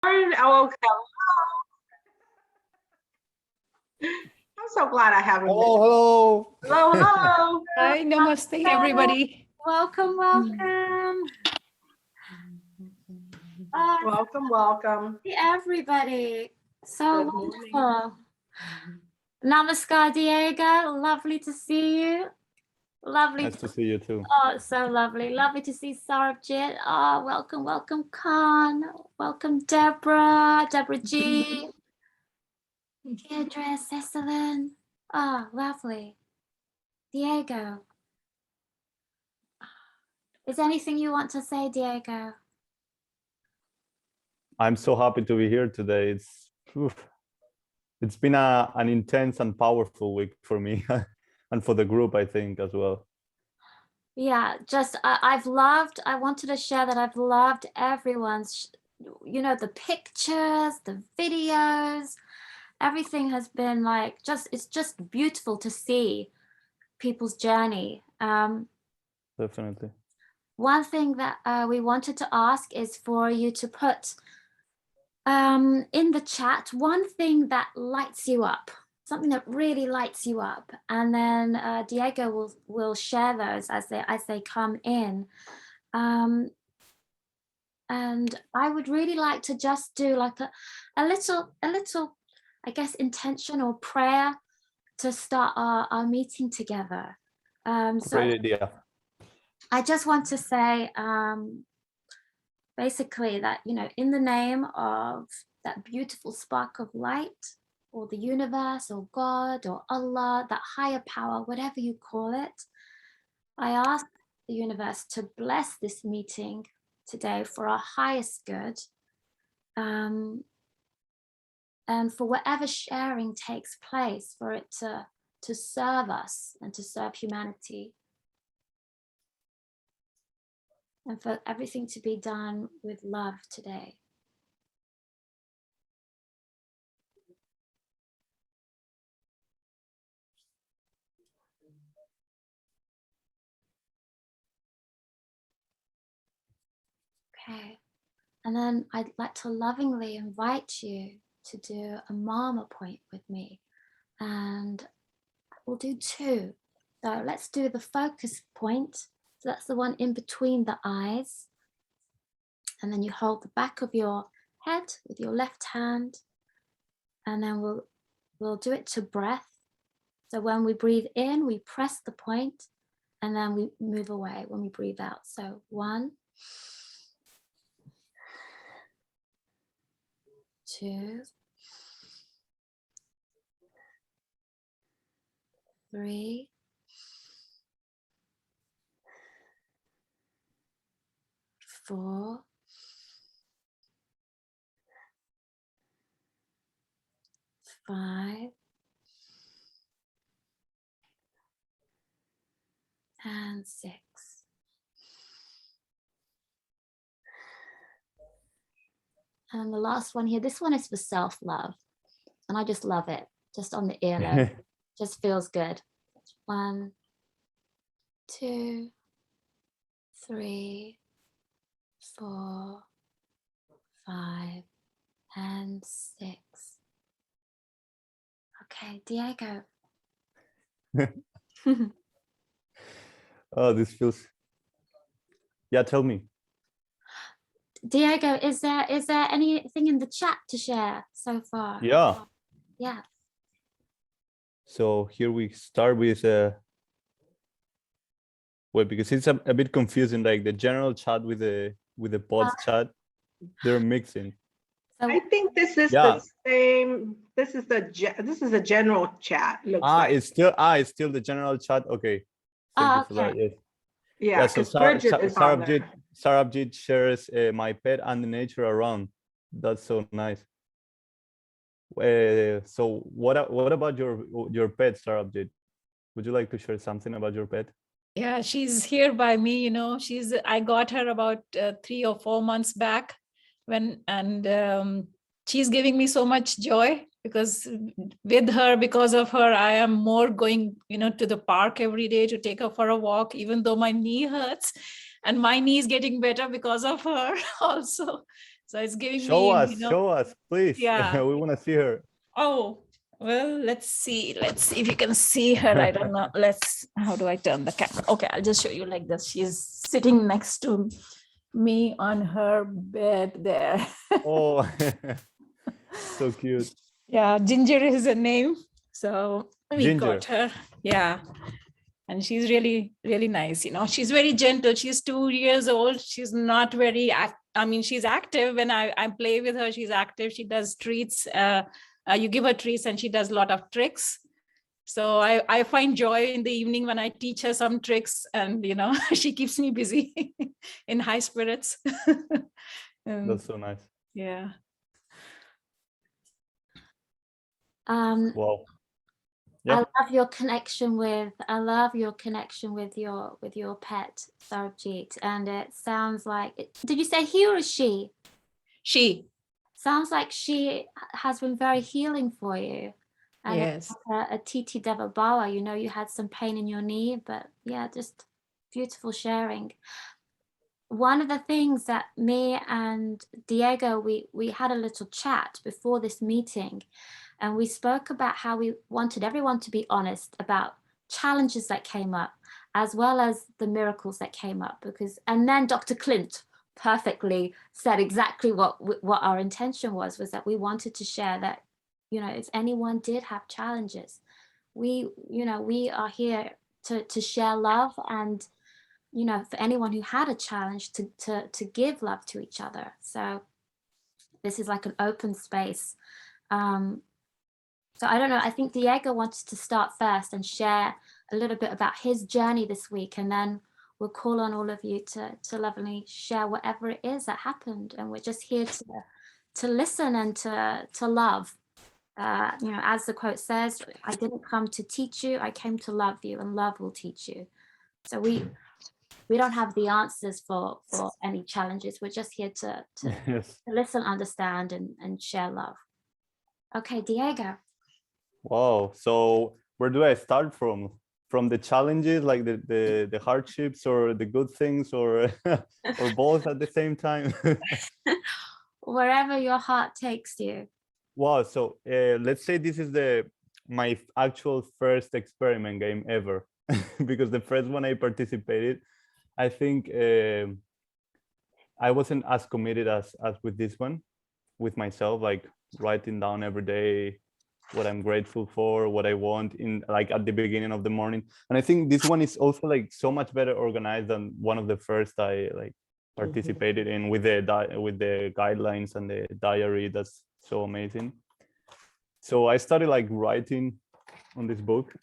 Oh, I'm so glad I haven't been. Hello. Hello. Hi, namaste, everybody. Welcome. Welcome. Everybody. So Good morning. wonderful. Namaskar, Diego. Lovely to see you. Lovely. Nice to see you too. Oh, it's so lovely. Lovely to see Sarabjit. Oh, welcome, Khan. Welcome, Deborah G. Deirdre, Cecilin. Oh, lovely. Diego. Is there anything you want to say, Diego? I'm so happy to be here today. It's been an intense and powerful week for me and for the group, I think, as well. Yeah, I wanted to share that I've loved everyone's, the pictures, the videos, everything has been like, it's just beautiful to see people's journey. Definitely. One thing that we wanted to ask is for you to put in the chat one thing that lights you up, something that really lights you up, and then Diego will share those as they come in. And I would really like to just do like a little, I guess, intention or prayer to start our meeting together. Great idea. I just want to say, basically that, in the name of that beautiful spark of light, or the universe, or God, or Allah, that higher power, whatever you call it, I ask the universe to bless this meeting today for our highest good, and for whatever sharing takes place, for it to serve us and to serve humanity, and for everything to be done with love today. Okay, and then I'd like to lovingly invite you to do a mama point with me, and we'll do two. So let's do the focus point. So that's the one in between the eyes. And then you hold the back of your head with your left hand. And then we'll do it to breath. So when we breathe in, we press the point, and then we move away when we breathe out. So 1, 2, 3, 4, 5, and 6. And the last one here, this one is for self-love. And I just love it, just on the earlobe. Just feels good. 1, 2, 3, 4, 5, and 6. Okay, Diego. Oh, this feels. Yeah, tell me. Diego, is there anything in the chat to share so far? Yeah. Yeah. So here we start with well, because it's a bit confusing, like the general chat with the pods chat, they're mixing. I think this is the same. This is a general chat. Looks like. It's still the general chat. Okay. Thank you for that. Yes. Yeah, so Sarabjit shares my pet and the nature around. That's so nice. So what about your pet, Sarabjit? Would you like to share something about your pet? Yeah, she's here by me. I got her about 3 or 4 months back she's giving me so much joy, because because of her, I am more going, to the park every day to take her for a walk, even though my knee hurts, and my knee is getting better because of her also. So it's giving Show me, show us, please. Yeah. We want to see her. Oh, well, let's see. Let's see if you can see her. I don't know. How do I turn the camera? Okay, I'll just show you like this. She's sitting next to me on her bed there. Oh, so cute. Yeah, Ginger is her name. So we Ginger. got her. Yeah. And she's really, really nice. She's very gentle. She's 2 years old. She's not very, she's active. When I play with her, she's active. She does treats. You give her treats and she does a lot of tricks. So I find joy in the evening when I teach her some tricks, and, she keeps me busy in high spirits. That's so nice. Yeah. Wow. Yeah. I love your connection with your pet, Sarabjit, and it sounds like, did you say he or she? She. Sounds like she has been very healing for you. And Yes. a Titi Devabawa, you had some pain in your knee, but yeah, just beautiful sharing. One of the things that me and Diego, we had a little chat before this meeting, and we spoke about how we wanted everyone to be honest about challenges that came up, as well as the miracles that came up, and then Dr. Clint perfectly said exactly what our intention was that we wanted to share that, if anyone did have challenges, we are here to share love, and for anyone who had a challenge to give love to each other. So this is like an open space. So I don't know, I think Diego wanted to start first and share a little bit about his journey this week, and then we'll call on all of you to lovingly share whatever it is that happened. And we're just here to listen and to love. As the quote says, I didn't come to teach you, I came to love you, and love will teach you. So we don't have the answers for any challenges. We're just here to Yes. listen, understand, and share love. Okay, Diego. Wow. So where do I start from? From the challenges, like the hardships, or the good things, or or both at the same time? Wherever your heart takes you. Wow. So let's say this is my actual first experiment game ever, because the first one I participated, I think I wasn't as committed as with this one, with myself, like writing down every day what I'm grateful for, what I want in like at the beginning of the morning. And I think this one is also like so much better organized than one of the first I like participated in, with the guidelines and the diary. That's so amazing. So I started like writing on this book,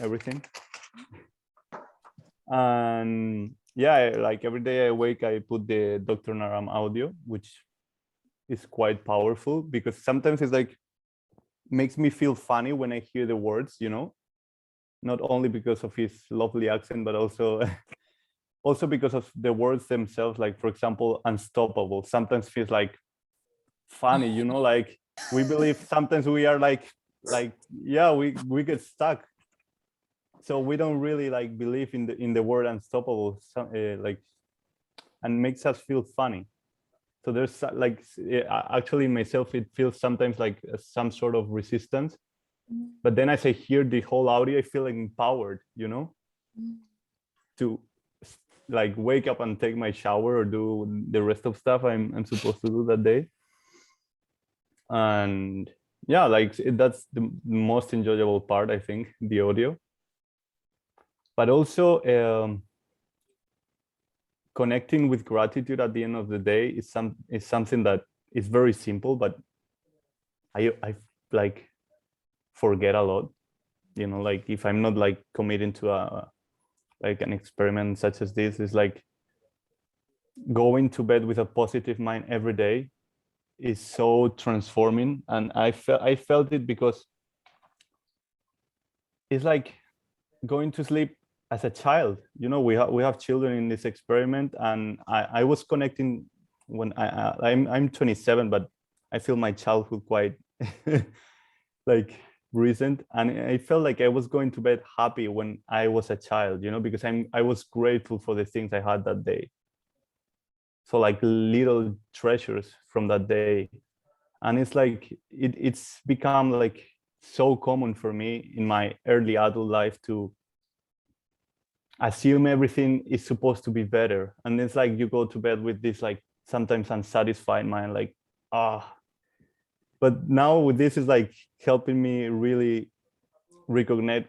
everything. And yeah, like every day I wake, I put the Dr. Naram audio, which is quite powerful, because sometimes it's like makes me feel funny when I hear the words, not only because of his lovely accent, but also because of the words themselves. Like, for example, unstoppable sometimes feels like funny, like we believe sometimes we are like yeah, we get stuck, so we don't really like believe in the word unstoppable, like, and makes us feel funny. So there's like actually myself, it feels sometimes like some sort of resistance, but then as I hear the whole audio, I feel like empowered, to like wake up and take my shower or do the rest of stuff I'm supposed to do that day. And yeah, like that's the most enjoyable part, I think, the audio. But also connecting with gratitude at the end of the day is something that is very simple, but I like forget a lot, like if I'm not like committing to like an experiment such as this, is like going to bed with a positive mind every day is so transforming. And I felt it because it's like going to sleep as a child. We have children in this experiment, and I was connecting when I'm 27, but I feel my childhood quite like recent, and I felt like I was going to bed happy when I was a child, because I was grateful for the things I had that day. So like little treasures from that day. And it's like, it's become like so common for me in my early adult life to assume everything is supposed to be better. And it's like you go to bed with this like sometimes unsatisfied mind, like, but now with this is like helping me really reconnect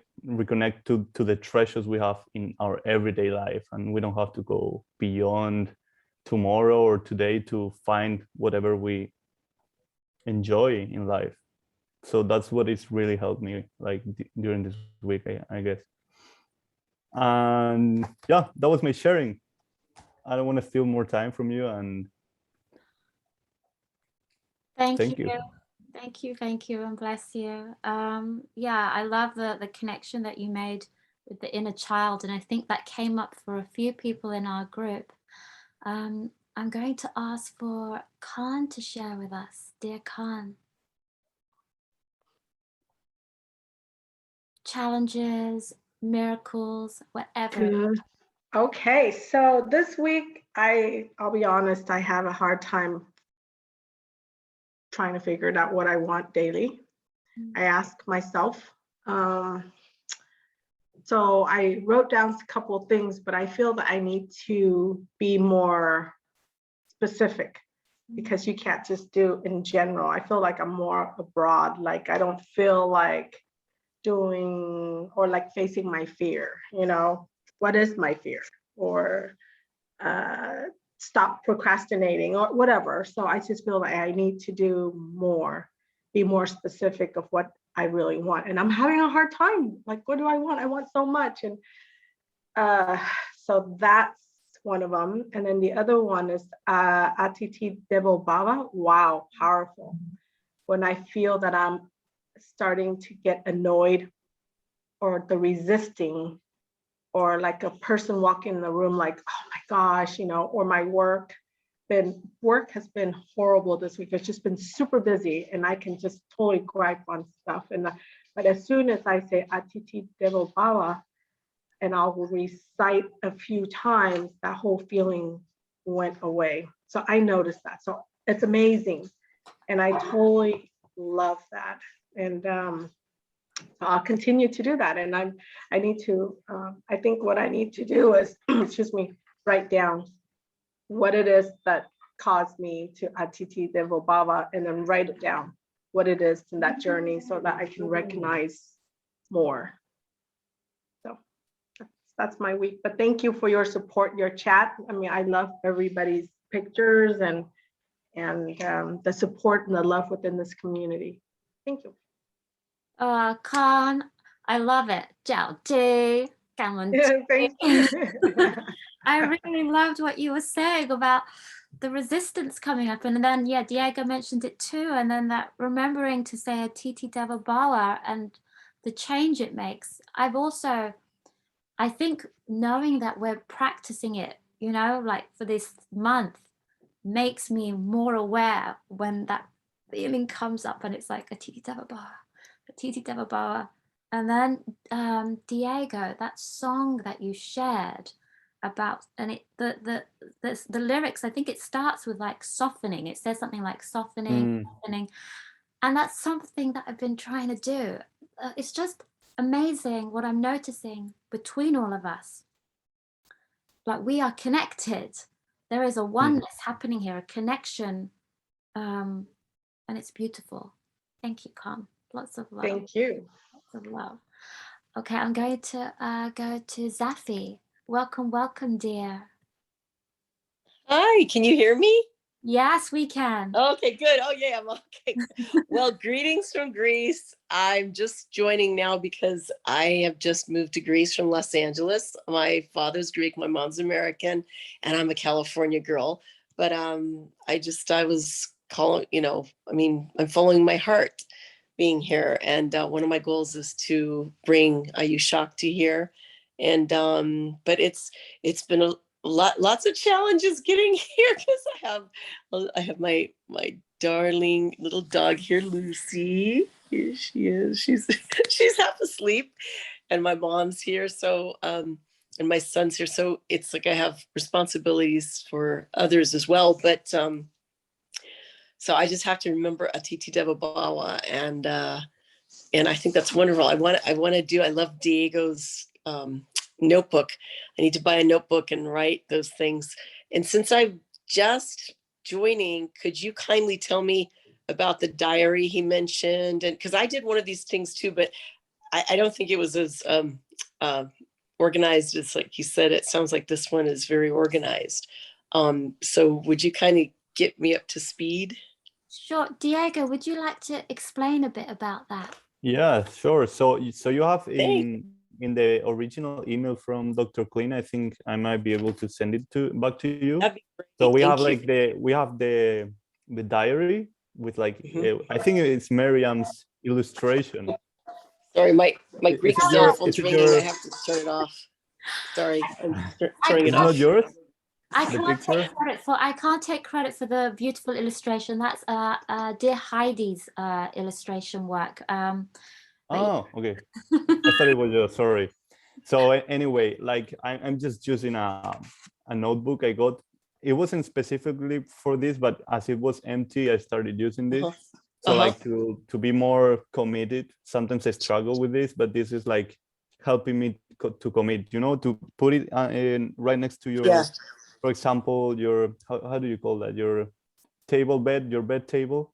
to the treasures we have in our everyday life, and we don't have to go beyond tomorrow or today to find whatever we enjoy in life. So that's what it's really helped me like during this week, I guess. And yeah, that was my sharing. I don't want to steal more time from you, and Thank thank you. you. Thank you, and bless you. Yeah, I love the connection that you made with the inner child, and I think that came up for a few people in our group. I'm going to ask for Khan to share with us. Dear Khan. Challenges, miracles, whatever. Okay, so this week, I'll be honest, I have a hard time trying to figure it out what I want daily. I ask myself. So I wrote down a couple of things, but I feel that I need to be more specific, because you can't just do in general. I feel like I'm more abroad. Like I don't feel like doing or like facing my fear, you know, what is my fear? Or stop procrastinating or whatever. So I just feel like I need to do more, be more specific of what I really want. And I'm having a hard time. Like, what do I want? I want so much. And so that's one of them. And then the other one is Atiti Devo Baba. Wow, powerful. When I feel that I'm starting to get annoyed or the resisting, or like a person walking in the room like, oh my gosh, you know, or my work has been horrible this week. It's just been super busy and I can just totally gripe on stuff. And but as soon as I say Atiti Devo Baba, and I'll recite a few times, that whole feeling went away. So I noticed that. So it's amazing. And I totally love that. And I'll continue to do that. And I need to, I think what I need to do is, excuse me, write down what it is that caused me to Atiti Devo Baba, and then write it down, what it is in that journey, so that I can recognize more. So that's my week. But thank you for your support, your chat. I mean, I love everybody's pictures and the support and the love within this community. Thank you. Khan, I love it. Jiao Ji, Thank you. I really loved what you were saying about the resistance coming up. And then, yeah, Diego mentioned it too. And then that remembering to say a Titi Deva Bawa and the change it makes. I think knowing that we're practicing it, you know, like for this month, makes me more aware when that feeling comes up and it's like a Titi Deva Bawa. Titi Deva Bawa. And then Diego, that song that you shared about, and it the lyrics, I think it starts with like softening. It says something like softening, softening. And that's something that I've been trying to do. It's just amazing what I'm noticing between all of us. Like we are connected. There is a oneness happening here, a connection. And it's beautiful. Thank you, Khan. Lots of love. Thank you. Lots of love. Okay, I'm going to go to Zafi. Welcome, welcome, dear. Hi, can you hear me? Yes, we can. Okay, good. Oh, yeah, I'm okay. Well, greetings from Greece. I'm just joining now because I have just moved to Greece from Los Angeles. My father's Greek, my mom's American, and I'm a California girl. But I was calling, you know, I mean, I'm following my heart being here. And one of my goals is to bring Ayush Shakti here. And but it's been lots of challenges getting here because I have my darling little dog here, Lucy. Here she is. She's half asleep, and my mom's here. So and my son's here, so it's like I have responsibilities for others as well. But so I just have to remember Atiti Devabawa, and I think that's wonderful. I want to do. I love Diego's notebook. I need to buy a notebook and write those things. And since I'm just joining, could you kindly tell me about the diary he mentioned? And because I did one of these things too, but I don't think it was as organized as like you said. It sounds like this one is very organized. So would you kind of get me up to speed? Sure. Diego, would you like to explain a bit about that? Yeah, sure. So you have Thanks. in the original email from Dr. Clean, I think I might be able to send it back to you. That'd be great. So we Thank have you. like the diary with like I think it's Miriam's illustration. Sorry, my Greek Is it cell phone's is it ringing. your- I have to turn it off. Sorry, I'm I turning it It's off. not yours? I The can't picture? take credit for the beautiful illustration. That's dear Heidi's illustration work. Oh, okay. I thought it was yours. Sorry. So anyway, like I'm just using a notebook I got. It wasn't specifically for this, but as it was empty, I started using this. So like to be more committed. Sometimes I struggle with this, but this is like helping me to commit. You know, to put it right next to your, for example, your how do you call that? Your bed table.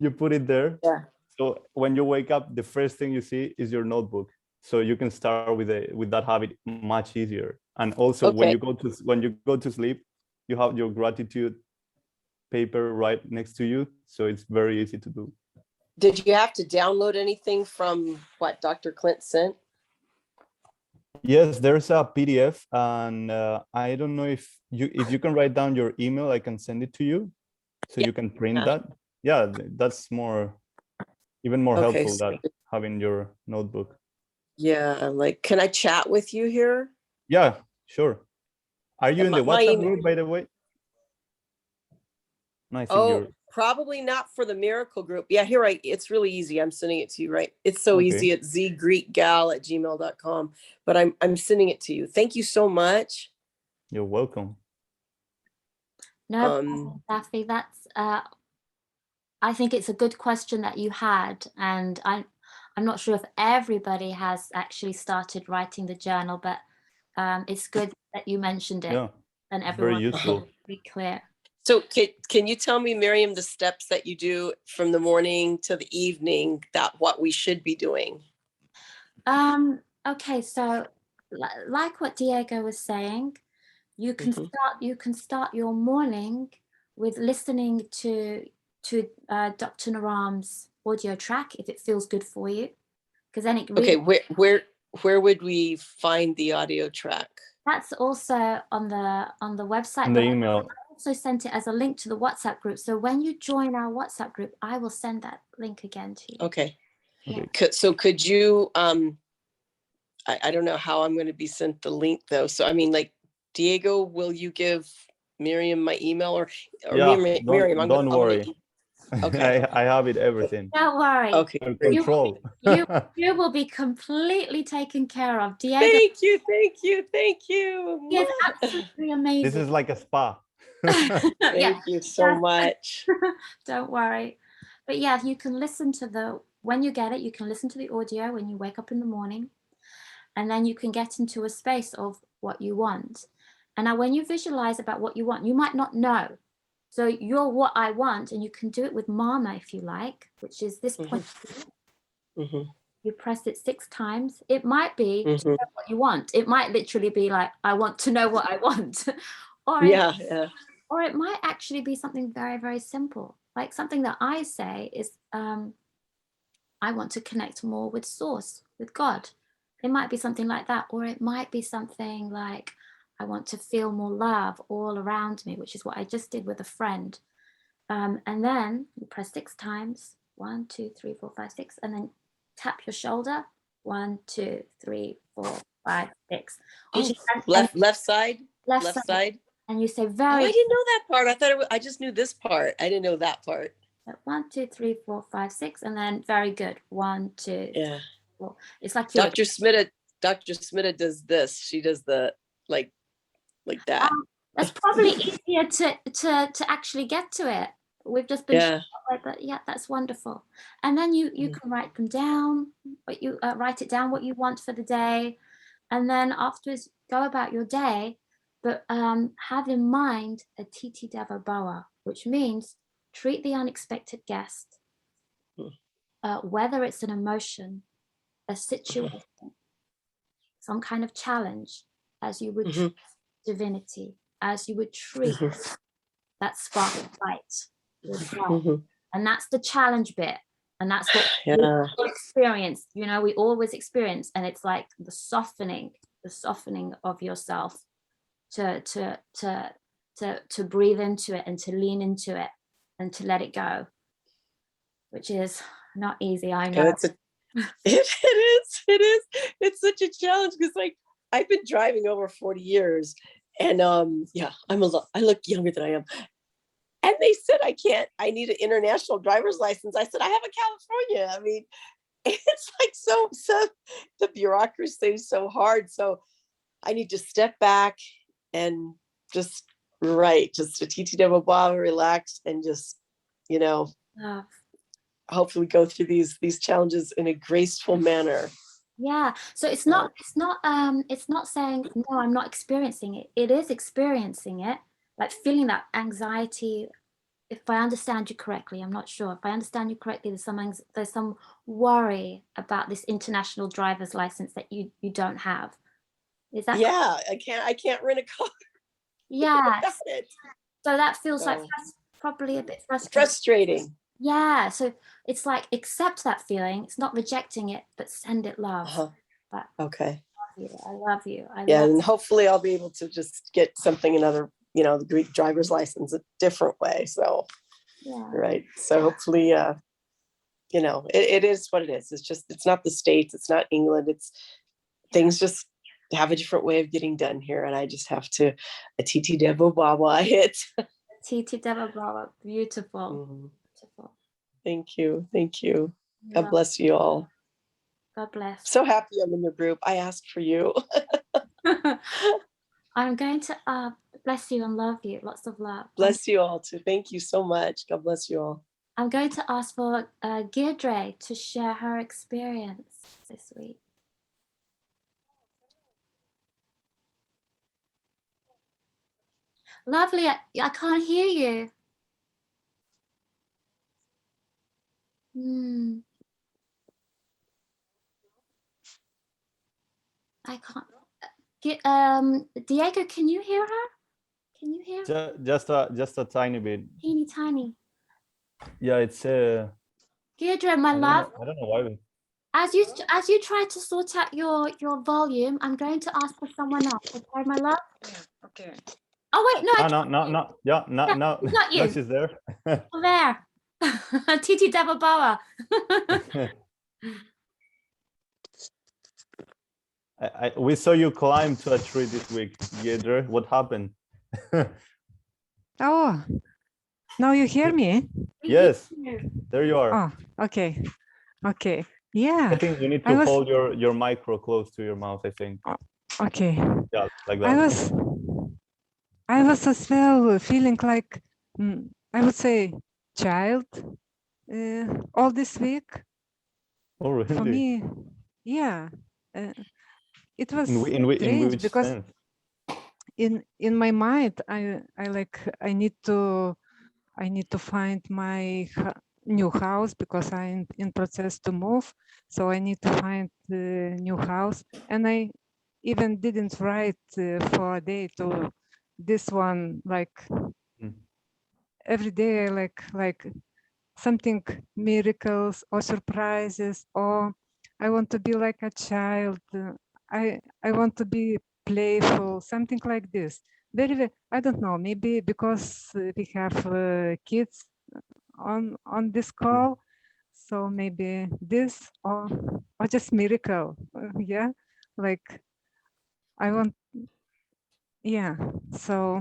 You put it there. Yeah. So when you wake up, the first thing you see is your notebook. So you can start with that habit much easier. And also when you go to sleep, you have your gratitude paper right next to you. So it's very easy to do. Did you have to download anything from what Dr. Clint sent? Yes, there's a PDF, and I don't know if you can write down your email, I can send it to you, so you can print that. Yeah, that's even more helpful than having your notebook. Yeah, like, can I chat with you here? Yeah, sure. Are you in the WhatsApp group, by the way? No, I think you're... Probably not for the miracle group. Yeah, here it's really easy. I'm sending it to you, right? It's so easy. It's zgreekgal@gmail.com, but I'm sending it to you. Thank you so much. You're welcome. No, Daffy, that's I think it's a good question that you had, and I'm not sure if everybody has actually started writing the journal, but it's good that you mentioned it. Yeah, and it's very everyone useful. be clear. So can you tell me, Miriam, the steps that you do from the morning to the evening, that what we should be doing? Okay, so like what Diego was saying, you can start your morning with listening to Dr. Naram's audio track if it feels good for you, because then it really... Okay, where would we find the audio track? That's also on the website. In the email. I also sent it as a link to the WhatsApp group. So when you join our WhatsApp group, I will send that link again to you. Okay. Yeah. So could you, I don't know how I'm going to be sent the link though. So I mean, like, Diego, will you give Miriam my email or yeah, Miriam? Don't worry. Okay. I have it everything. Don't worry. Okay. Control. You will be completely taken care of. Diego. Thank you. He is absolutely amazing. This is like a spa. Thank you so much. Don't worry. But yeah, you can listen to when you get it, you can listen to the audio when you wake up in the morning, and then you can get into a space of what you want. And now when you visualize about what you want, you might not know. So you're what I want, and you can do it with Mama if you like, which is this point. You press it 6 times. It might be to know what you want. It might literally be like, I want to know what I want. Or or it might actually be something very, very simple. Like something that I say is, I want to connect more with Source, with God. It might be something like that. Or it might be something like, I want to feel more love all around me, which is what I just did with a friend. And then you press 6 times, 1, 2, 3, 4, 5, 6, and then tap your shoulder, 1, 2, 3, 4, 5, 6. Left side. And you say Oh, I didn't know that part. I thought I just knew this part. I didn't know that part. 1, 2, 3, 4, 5, 6, and then very good. 1, 2, 3, 4. It's like Dr. Smith Dr. Smita does this. She does the like that. That's probably easier to actually get to it. We've just been Yeah. but yeah, that's wonderful. And then you can write them down, but you write it down what you want for the day, and then afterwards go about your day, but have in mind a Titi Devo Boa, which means treat the unexpected guest, whether it's an emotion, a situation, some kind of challenge, as you would treat divinity, as you would treat that spark of light with love. And that's the challenge bit. And that's what we all experience. You know, we always experience, and it's like the softening of yourself to breathe into it and to lean into it and to let it go, which is not easy. I know. It is. It's such a challenge because like I've been driving over 40 years, and yeah, I look younger than I am. And they said I need an international driver's license. I said, I have a California. I mean, it's like so the bureaucracy is so hard. So I need to step back and just just a Titi Devo Boa, relax, and just, you know, hopefully go through these challenges in a graceful manner. Yeah. So it's not saying, no, I'm not experiencing it. It is experiencing it, like feeling that anxiety. If I understand you correctly, I'm not sure. If I understand you correctly, there's some worry about this international driver's license that you don't have. Is that? Yeah, I can't rent a car. Yeah. So that feels like probably a bit frustrating. Yeah. So it's like accept that feeling. It's not rejecting it, but send it love. But okay. I love you. And hopefully I'll be able to just get another, you know, the Greek driver's license a different way. So, right. So hopefully, you know, it is what it is. It's not the States. It's not England. It's things just have a different way of getting done here. And I just have to, a Titi Devo Boa hit. Titi Devo Boa. Beautiful. Beautiful. Thank you. Thank you. God bless you all. God bless. So happy I'm in your group. I asked for you. I'm going to bless you and love you. Lots of love. Bless you all too. Thank you so much. God bless you all. I'm going to ask for Deirdre to share her experience this week. Lovely. I can't hear you. I can't. Diego, can you hear her? Can you hear? Just a tiny bit. Teeny tiny. Yeah, it's Deirdre, my love. I don't know why. As you try to sort out your volume, I'm going to ask for someone else. Okay, my love. Okay. Oh wait, no. No. Yeah, no. Not you. No, she's there. There. Titi Devo Boa. We saw you climb to a tree this week, Deirdre. What happened? Oh, now you hear me? Yes, there you are. Oh, okay. Okay. Yeah. I think you need to hold your micro close to your mouth, I think. Okay. Yeah, like that. I was as well feeling like, I would say, child all this week. Oh, really? For me, yeah. It was in strange which because sense? in my mind, I need to find my new house because I'm in process to move. So I need to find the new house, and I even didn't write for a day to this one, like every day, like something miracles or surprises, or I want to be like a child. I want to be playful, something like this. Very, I don't know, maybe because we have kids on this call, so maybe this or just miracle. Yeah, like I want, yeah. So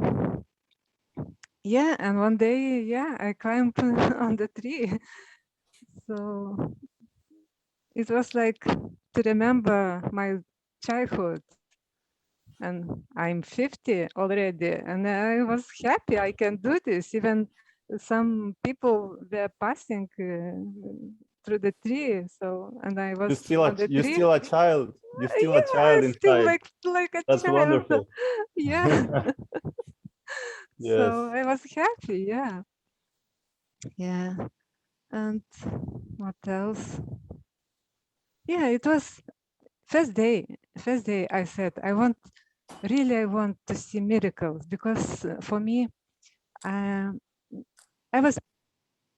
yeah, and one day, yeah, I climbed on the tree. So it was like to remember my childhood. And I'm 50 already, and I was happy I can do this. Even some people were passing through the tree, so and I was on the You're tree. still a child. You're still a Yeah, child still inside. like a That's child. wonderful. Yeah. Yes. So I was happy. Yeah. Yeah. And what else? Yeah, it was first day. First day I said I want to see miracles, because for me, um, I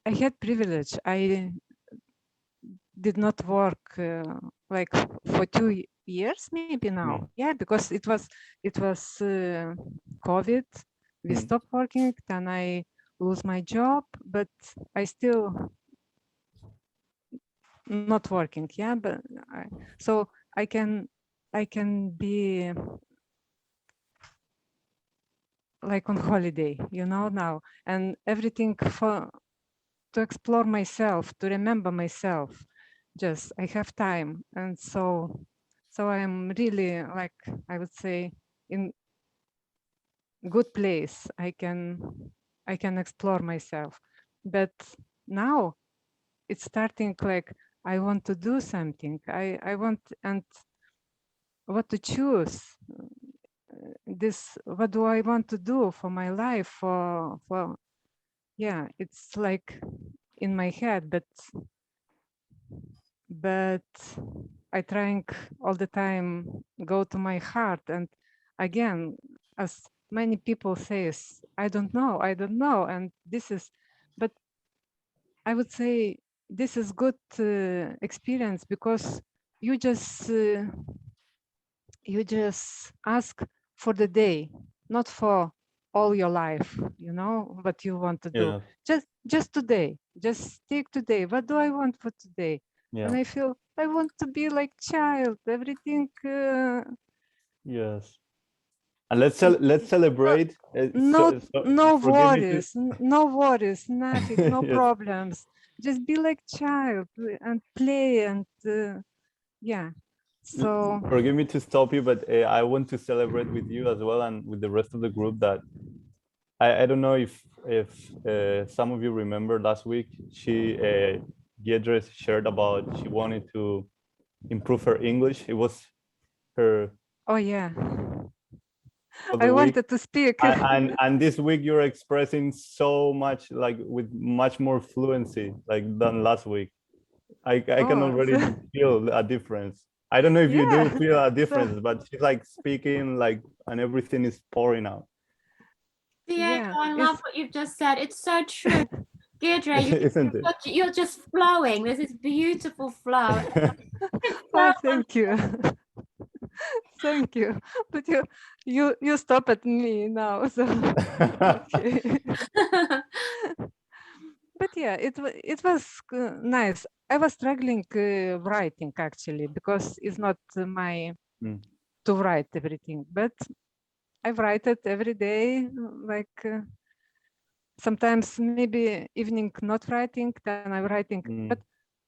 had privilege. I did not work like for 2 years maybe now. Yeah, because it was COVID. We stopped working, then I lose my job, but I still not working. Yeah, but so I can be like on holiday, now, and everything to explore myself, to remember myself. Just I have time, and so I'm really, like, I would say, in good place. I can explore myself, but now it's starting, like, I want to do something. I want, and what to choose. This, what do I want to do for my life? For yeah, it's like in my head, but I trying all the time go to my heart. And again, as many people says, I don't know, and this is, but I would say this is good experience, because you just ask for the day, not for all your life, what you want to do. Yeah. Just today, just take today. What do I want for today? Yeah. And I feel I want to be like child, everything. Yes. And let's celebrate. No Forgive me to. worries, no worries, nothing, no Yes. problems. Just be like child and play, and yeah. So Forgive me to stop you, but I want to celebrate with you as well, and with the rest of the group, that I don't know if some of you remember last week, Giedre shared about she wanted to improve her English. It was her oh yeah, of I the week. wanted to speak. And this week you're expressing so much, like with much more fluency, like than last week. I can Oh, already feel a difference. I don't know if you do yeah. feel a So difference, but she's like speaking like, and everything is pouring out. Deirdre, yeah, I it's love what you've just said. It's so true. Deirdre, Isn't it? you're just flowing. There's this beautiful flow. It's oh, so thank you. Thank you. But you stop at me now, so okay. But yeah, it was nice. I was struggling writing, actually, because it's not my to write everything, but I write it every day, like sometimes maybe evening not writing, then I'm writing, but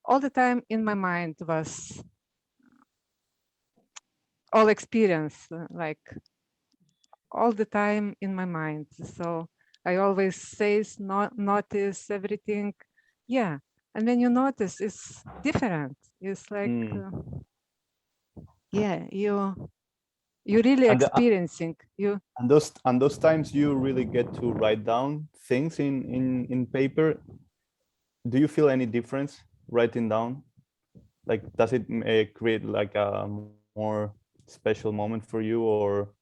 all the time in my mind was all experience, like all the time in my mind. So I always says, not notice everything. Yeah. And when you notice, it's different. It's like, yeah, you really And experiencing you. and those times you really get to write down things in paper. Do you feel any difference writing down? Like, does it create like a more special moment for you, or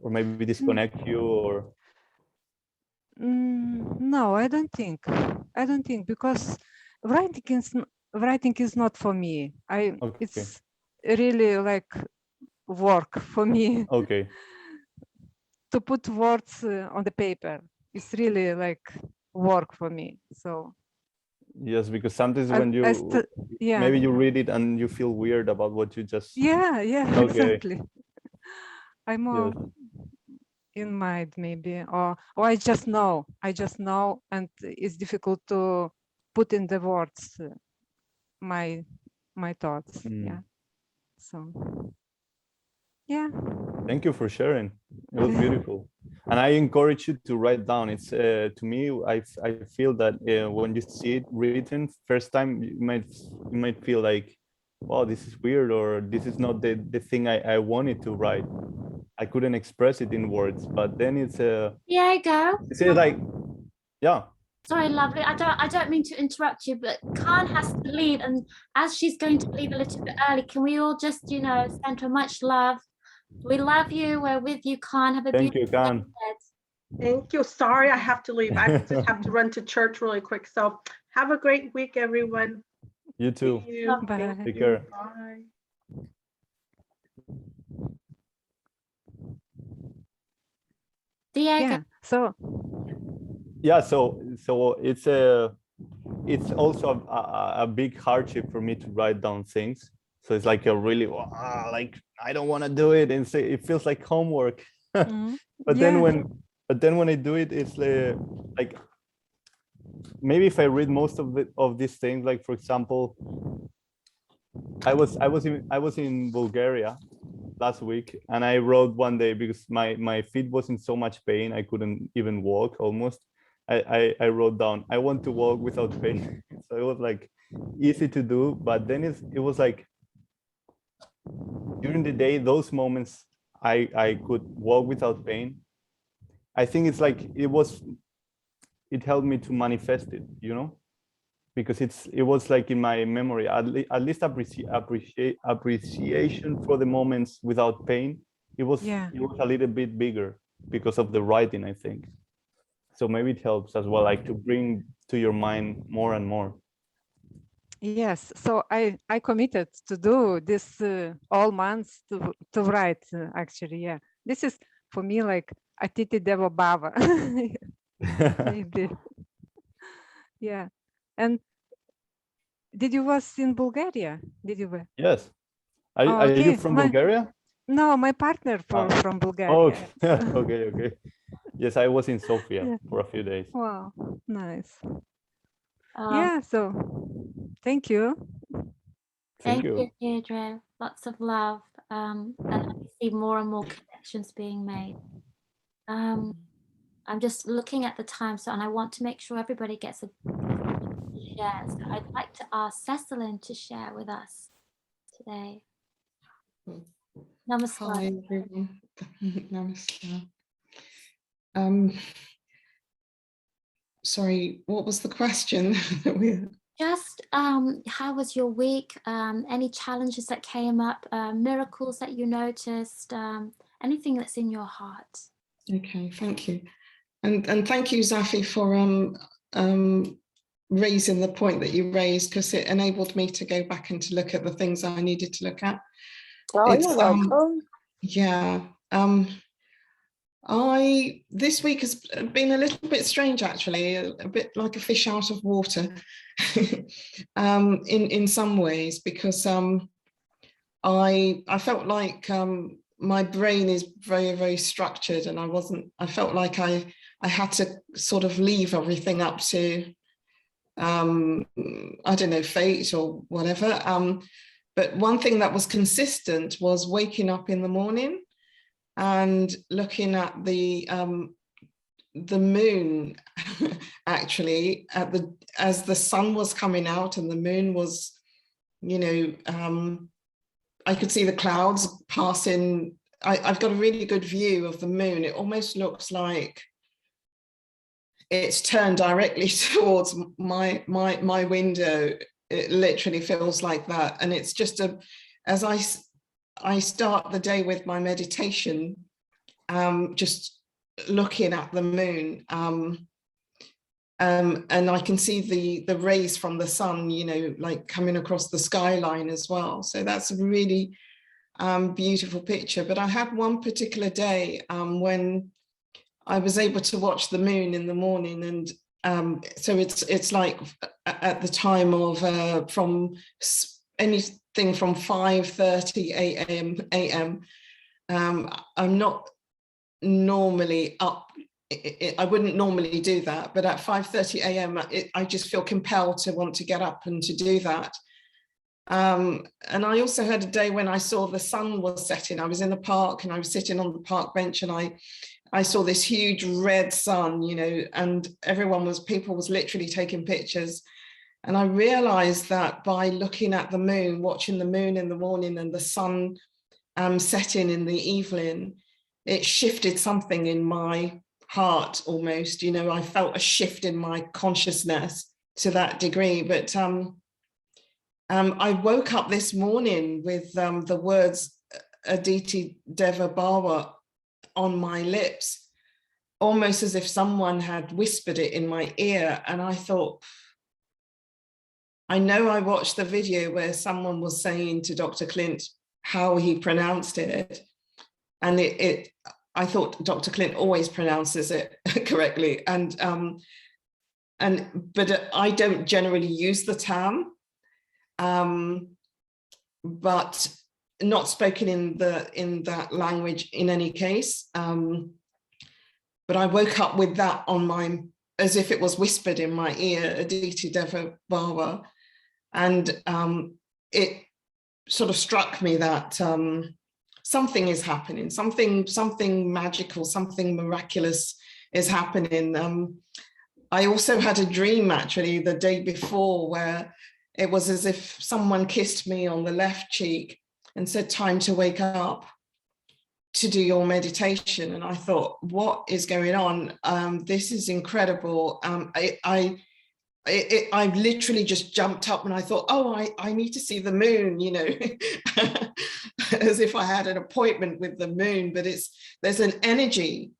maybe disconnect you, or? No, I don't think. I don't think, because writing is not for me. Okay. It's really like work for me. Okay. To put words on the paper. It's really like work for me. So Yes, because sometimes when you yeah, maybe you read it and you feel weird about what you just. yeah, Okay. exactly. I'm more Yes. in mind, maybe, or I just know, and it's difficult to put in the words my thoughts. Yeah. So yeah. Thank you for sharing. It was beautiful. And I encourage you to write down. It's to me, I feel that when you see it written first time, you might feel like, wow, this is weird, or this is not the thing I wanted to write. I couldn't express it in words, but then it's Diego. it's like, yeah. Sorry, lovely. I don't mean to interrupt you, but Khan has to leave, and as she's going to leave a little bit early, can we all just, send her much love? We love you. We're with you, Khan. Have a Thank you, beautiful day Khan. ahead. Thank you. Sorry, I have to leave. I just have to run to church really quick. So have a great week, everyone. You too. See you. Bye. Thank Take you. care. Bye. Diego. Yeah. So Yeah, so it's also a big hardship for me to write down things. So it's like a really like I don't want to do it, and say it feels like homework. But then when I do it, it's like maybe if I read most of these things, like for example, I was in Bulgaria last week, and I wrote one day because my feet was in so much pain I couldn't even walk almost. I wrote down, I want to walk without pain. So it was like easy to do, but then it was like during the day, those moments I could walk without pain. I think it's like it helped me to manifest it, because it was like in my memory, at least appreciation for the moments without pain. It was a little bit bigger because of the writing, I think. So maybe it helps as well, like to bring to your mind more and more. yes, so I committed to do this all months to write. Actually, yeah, this is for me like Atiti Devo Bava. Maybe. Yeah. And did you was in Bulgaria? Did you? Yes. Are you from Bulgaria? No, my partner from Bulgaria. Oh, okay. Yes, I was in Sofia for a few days. Wow, nice. Yeah, so thank you. Thank you, Deirdre. Lots of love. And I see more and more connections being made. I'm just looking at the time, and I want to make sure everybody gets a share. So I'd like to ask Cecilin to share with us today. Namaste. Hi, everyone. Namaste. Sorry, what was the question? Just how was your week? Any challenges that came up? Miracles that you noticed? Anything that's in your heart? Okay, thank you. And thank you, Zafi, for raising the point that you raised, because it enabled me to go back and to look at the things I needed to look at. Oh, you're welcome. Yeah. This week has been a little bit strange, actually, a bit like a fish out of water in some ways, because I felt like my brain is very, very structured, and I felt like I had to sort of leave everything up to, I don't know, fate or whatever. But one thing that was consistent was waking up in the morning and looking at the moon, actually, as the sun was coming out and the moon was, I could see the clouds passing. I've got a really good view of the moon. It almost looks like it's turned directly towards my window. It literally feels like that. And it's just as I start the day with my meditation, just looking at the moon, and I can see the rays from the sun, like coming across the skyline as well. So that's a really beautiful picture. But I had one particular day when I was able to watch the moon in the morning, and so it's like at the time of from anything from 5:30 a.m. I'm not normally up. I wouldn't normally do that, but at 5:30 a.m. I just feel compelled to want to get up and to do that. And I also had a day when I saw the sun was setting. I was in the park and I was sitting on the park bench, and I saw this huge red sun, you know, and people was literally taking pictures. And I realized that by looking at the moon, watching the moon in the morning and the sun setting in the evening, it shifted something in my heart almost, you know. I felt a shift in my consciousness to that degree. But I woke up this morning with the words Aditi Deva Bhava on my lips, almost as if someone had whispered it in my ear. And I thought, I know I watched the video where someone was saying to Dr. Clint how he pronounced it. And I thought Dr. Clint always pronounces it correctly. But I don't generally use the term, but not spoken in that language in any case. But I woke up with that on my, as if it was whispered in my ear, Aditi Deva Bhava. And it sort of struck me that something is happening, something magical, something miraculous is happening. I also had a dream actually the day before where it was as if someone kissed me on the left cheek and said, time to wake up to do your meditation. And I thought, what is going on? This is incredible. I literally just jumped up and I thought, oh, I need to see the moon, you know, as if I had an appointment with the moon. But there's an energy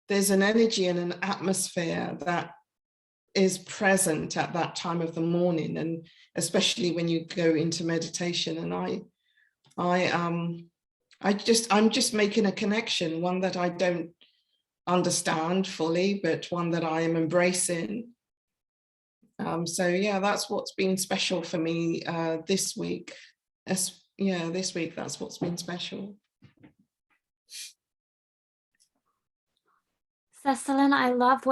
and an atmosphere that is present at that time of the morning, and especially when you go into meditation. And I'm just making a connection, one that I don't understand fully, but one that I am embracing. So yeah, that's what's been special for me this week. This week, that's what's been special. Cecilin, I loved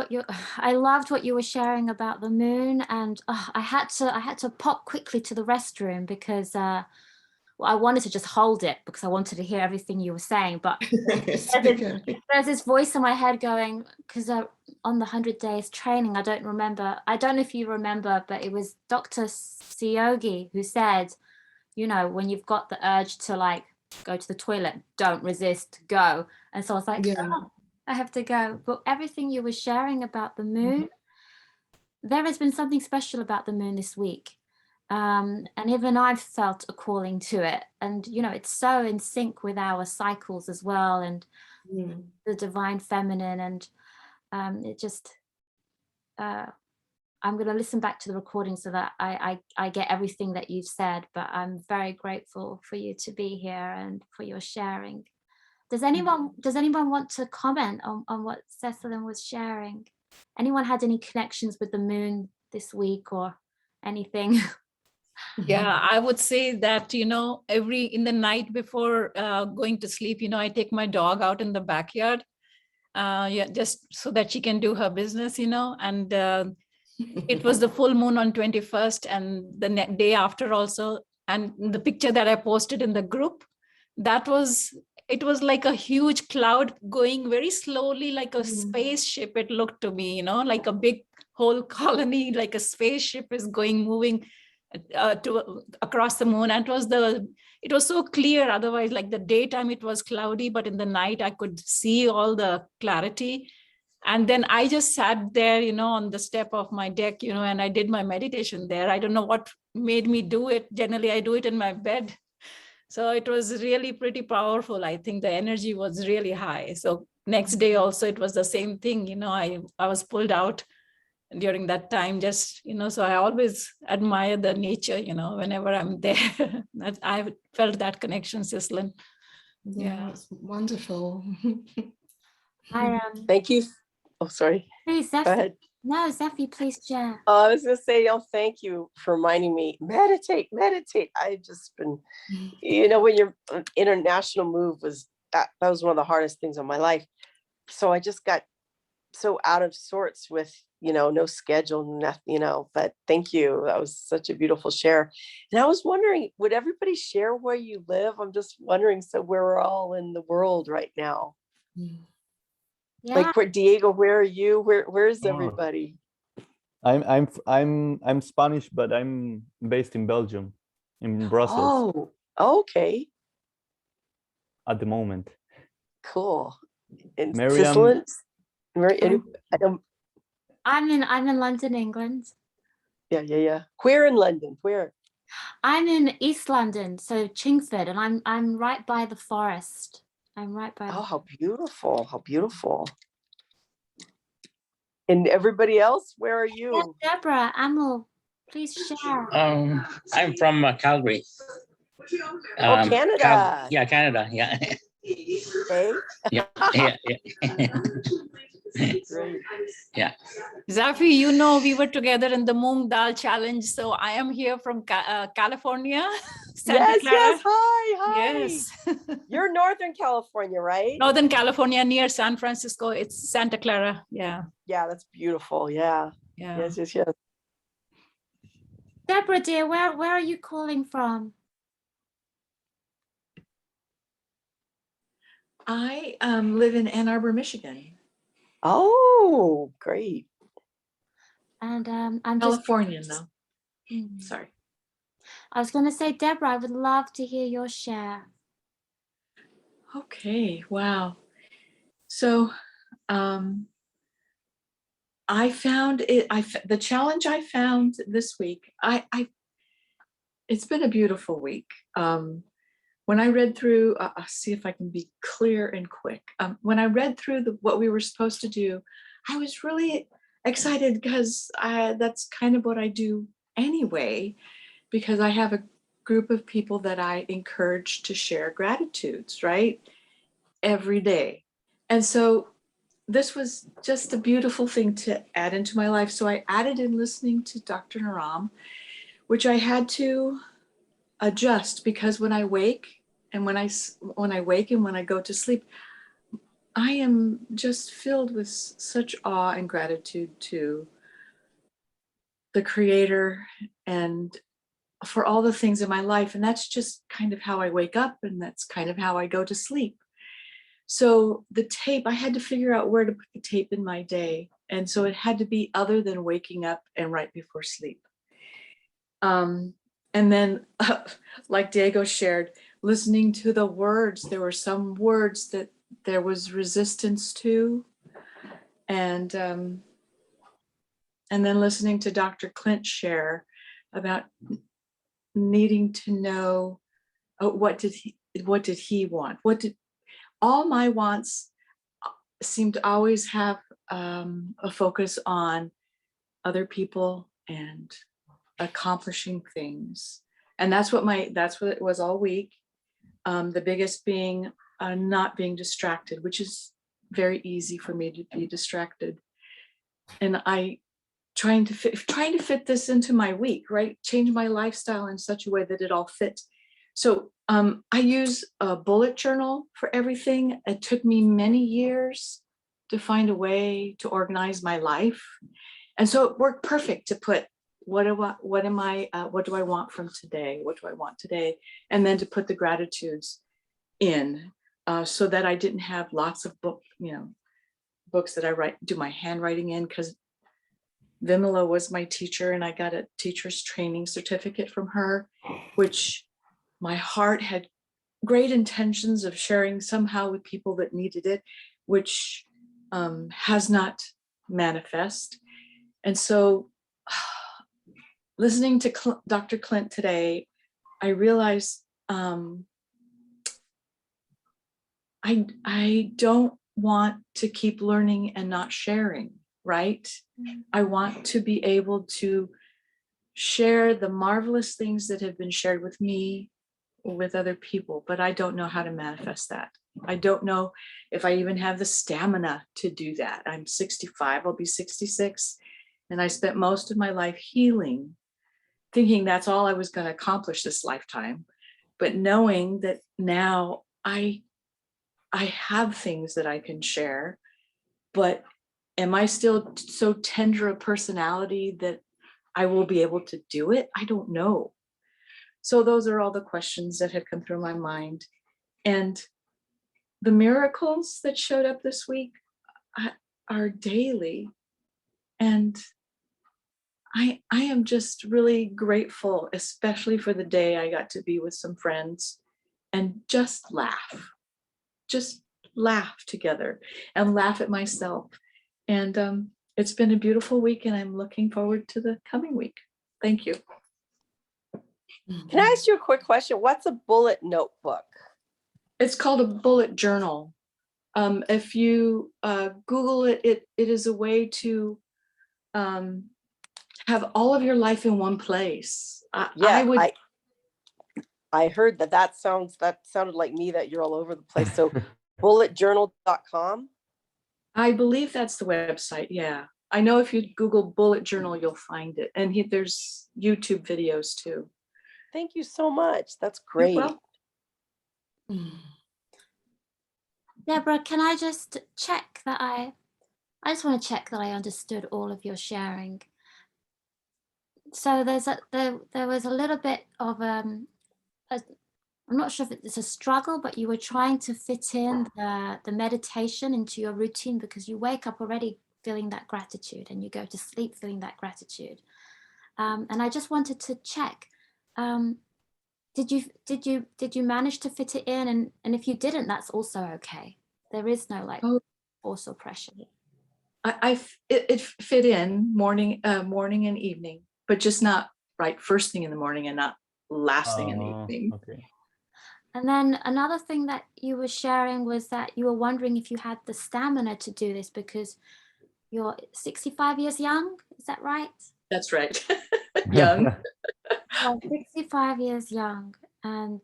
what you were sharing about the moon, and I had to pop quickly to the restroom because I wanted to just hold it because I wanted to hear everything you were saying. But there's this voice in my head going, because on the 100 days training, I don't know if you remember, but it was Dr. Siyogi who said, you know, when you've got the urge to like go to the toilet, don't resist, go. And so I was like, oh, I have to go. But everything you were sharing about the moon, there has been something special about the moon this week. And even I've felt a calling to it. And, you know, it's so in sync with our cycles as well, and the divine feminine. And it just, I'm going to listen back to the recording so that I get everything that you've said, but I'm very grateful for you to be here and for your sharing. Does anyone want to comment on what Cecilin was sharing? Anyone had any connections with the moon this week or anything? Yeah, I would say that, you know, in the night before going to sleep, you know, I take my dog out in the backyard, just so that she can do her business, you know, and it was the full moon on 21st and the day after also. And the picture that I posted in the group, it was like a huge cloud going very slowly, like a spaceship. It looked to me, you know, like a big whole colony, like a spaceship is moving across the moon. And it was so clear. Otherwise, like the daytime, it was cloudy, but in the night, I could see all the clarity. And then I just sat there, you know, on the step of my deck, you know, and I did my meditation there. I don't know what made me do it. Generally, I do it in my bed. So it was really pretty powerful. I think the energy was really high. So next day also, it was the same thing. You know, I was pulled out during that time, just, you know, so I always admire the nature, you know, whenever I'm there. I felt that connection, Cecilin. Yeah, that's wonderful. Thank you. Oh, sorry. Please, Go ahead. No, Zephy, please share. Oh, I was going to say, thank you for reminding me, meditate. I've just been, you know, when your international move that was one of the hardest things of my life. So I just got so out of sorts with no schedule, nothing, but thank you. That was such a beautiful share. And I was wondering, would everybody share where you live? I'm just wondering, so where we're all in the world right now. Yeah. Like where Diego, where are you? Where's Oh. everybody? I'm Spanish, but I'm based in Belgium, in Brussels Oh, okay, at the moment. cool. And Miriam, Sicily? I don't, I'm in London, England. yeah. Where in London? Where? I'm in East London, so Chingford, and I'm right by the forest. I'm right by. Oh, how beautiful! How beautiful! And everybody else, where are Yeah, you? Deborah, Amel, please share. I'm from Calgary. Oh, Canada. Yeah, Canada. Yeah. Okay. Yeah. Great. Yeah. Zafi, we were together in the Moong Dal Challenge. So I am here from California, Santa Clara. Yes. Hi. Yes. You're Northern California, right? Northern California near San Francisco. It's Santa Clara. Yeah. Yeah, that's beautiful. Yeah. Yeah. Yes. Deborah, dear, where are you calling from? I live in Ann Arbor, Michigan. Oh, great. And I'm Californian though. Mm. Sorry. I was going to say, Deborah, I would love to hear your share. Okay, wow. So I found it, the challenge I found this week, it's been a beautiful week. When I read through, I'll see if I can be clear and quick. When I read through what we were supposed to do, I was really excited because that's kind of what I do anyway, because I have a group of people that I encourage to share gratitudes, right? Every day. And so this was just a beautiful thing to add into my life. So I added in listening to Dr. Naram, which I had to adjust because when I wake and when I wake and when I go to sleep, I am just filled with such awe and gratitude to the Creator and for all the things in my life. And that's just kind of how I wake up, and that's kind of how I go to sleep. So the tape, I had to figure out where to put the tape in my day. And so it had to be other than waking up and right before sleep. And then, like Diego shared, listening to the words, there were some words that there was resistance to. And then listening to Dr. Clint share about needing to know what did he want? All my wants seem to always have a focus on other people and accomplishing things. And that's what it was all week. The biggest being not being distracted, which is very easy for me to be distracted. And I trying to fit this into my week, right? Change my lifestyle in such a way that it all fits. So I use a bullet journal for everything. It took me many years to find a way to organize my life. And so it worked perfect to put what do I want from today? What do I want today? And then to put the gratitudes in so that I didn't have lots of books that I do my handwriting in, because Vimala was my teacher and I got a teacher's training certificate from her, which my heart had great intentions of sharing somehow with people that needed it, which has not manifest. And so listening to Dr. Clint today, I realized I don't want to keep learning and not sharing, right? I want to be able to share the marvelous things that have been shared with me with other people, but I don't know how to manifest that. I don't know if I even have the stamina to do that. I'm 65, I'll be 66. And I spent most of my life healing, thinking that's all I was going to accomplish this lifetime. But knowing that now I have things that I can share, but am I still so tender a personality that I will be able to do it? I don't know. So those are all the questions that had come through my mind. And the miracles that showed up this week are daily. And I am just really grateful, especially for the day I got to be with some friends and just laugh together and laugh at myself. And it's been a beautiful week, and I'm looking forward to the coming week. Thank you. Can I ask you a quick question? What's a bullet notebook? It's called a bullet journal. If you Google it, it is a way to have all of your life in one place. I heard that sounded like me, that you're all over the place. So bulletjournal.com. I believe that's the website. Yeah. I know if you Google bullet journal, you'll find it. And there's YouTube videos too. Thank you so much. That's You're great. welcome. Deborah, can I just check that I just want to check that I understood all of your sharing. So there was a little bit of I'm not sure if it's a struggle, but you were trying to fit in the meditation into your routine because you wake up already feeling that gratitude and you go to sleep feeling that gratitude. And I just wanted to check, did you manage to fit it in? And if you didn't, that's also okay. There is no like force or pressure. It fit in morning and evening, but just not right first thing in the morning and not last thing in the evening. Okay. And then another thing that you were sharing was that you were wondering if you had the stamina to do this because you're 65 years young. Is that right? That's right. Young. Well, 65 years young and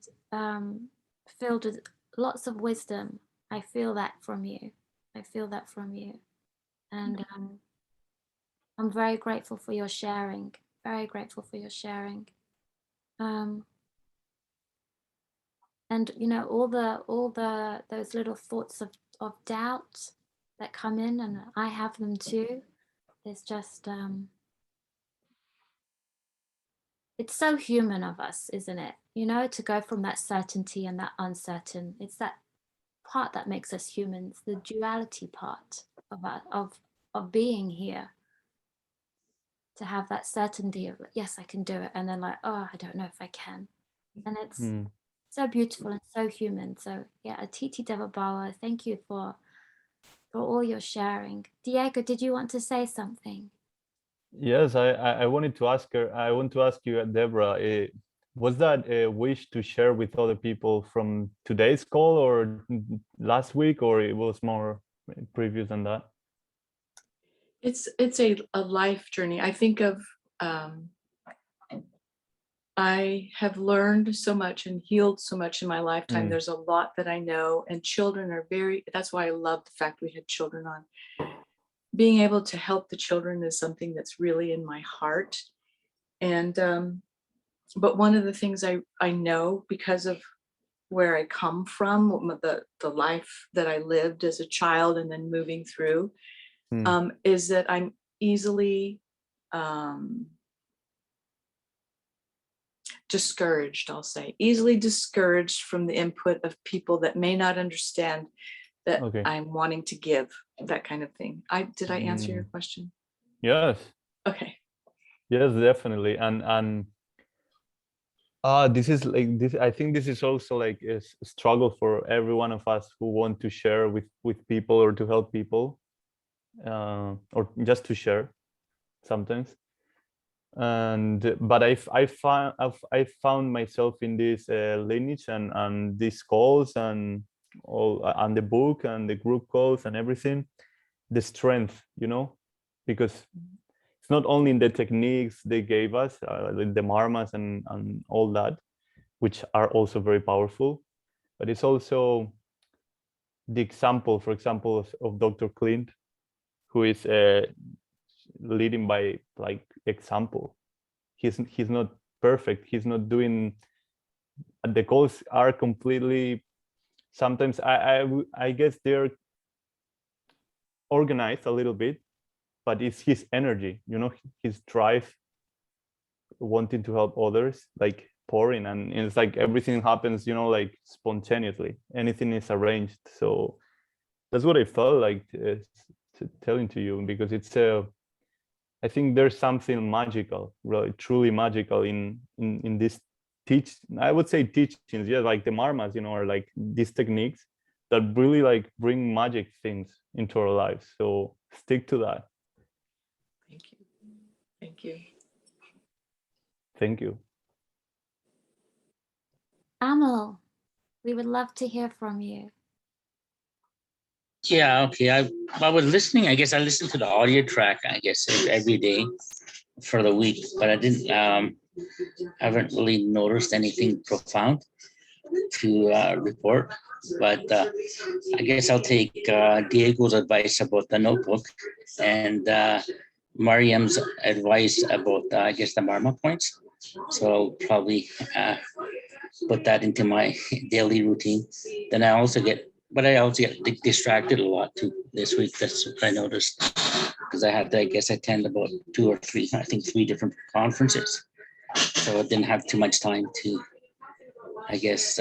filled with lots of wisdom. I feel that from you. And I'm very grateful for your sharing. Very grateful for your sharing. And you know, all those little thoughts of doubt that come in, and I have them too. It's just it's so human of us, isn't it? You know, to go from that certainty and that uncertain. It's that part that makes us humans, the duality part of being here. To have that certainty of yes, I can do it, and then like, oh, I don't know if I can. And it's so beautiful and so human. So yeah, Atiti Devabawa, thank you for all your sharing. Diego, did you want to say something? Yes, I wanted to ask her. I want to ask you, Deborah. Was that a wish to share with other people from today's call, or last week, or it was more previous than that? It's a life journey. I think of I have learned so much and healed so much in my lifetime. There's a lot that I know, and children are that's why I love the fact we had children on. Being able to help the children is something that's really in my heart. And but one of the things I know because of where I come from, the life that I lived as a child and then moving through, is that I'm easily discouraged, I'll say, easily discouraged from the input of people that may not understand that I'm wanting to give, that kind of thing. Did I answer your question? Yes. Okay. Yes, definitely. And this is like this. I think this is also like a struggle for every one of us who want to share with people or to help people, or just to share sometimes. But I found myself in this lineage and these calls and all, and the book and the group calls and everything, the strength, you know, because it's not only in the techniques they gave us, like the marmas and all that, which are also very powerful, but it's also the example, for example, of Dr. Clint, who is leading by like example. He's not perfect. He's not doing. The calls are completely. Sometimes I guess they're organized a little bit, but it's his energy, you know, his drive, wanting to help others, like pouring, and it's like everything happens, you know, like spontaneously, anything is arranged. So that's what I felt like telling to you, because it's I think there's something magical, really truly magical in this I would say teachings, yeah, like the marmas, you know, or like these techniques that really like bring magic things into our lives. So stick to that. Thank you. Thank you. Thank you. Amal, we would love to hear from you. Yeah, okay. I was listening. I guess I listened to the audio track, I guess, every day for the week, but I didn't haven't really noticed anything profound to report. But I guess I'll take Diego's advice about the notebook and Mariam's advice about I guess the Marma points. So I'll probably put that into my daily routine. Then I also get distracted a lot too this week. That's what I noticed, because I had to, I guess, attend about 2 or 3, I think 3 different conferences. So I didn't have too much time to, I guess,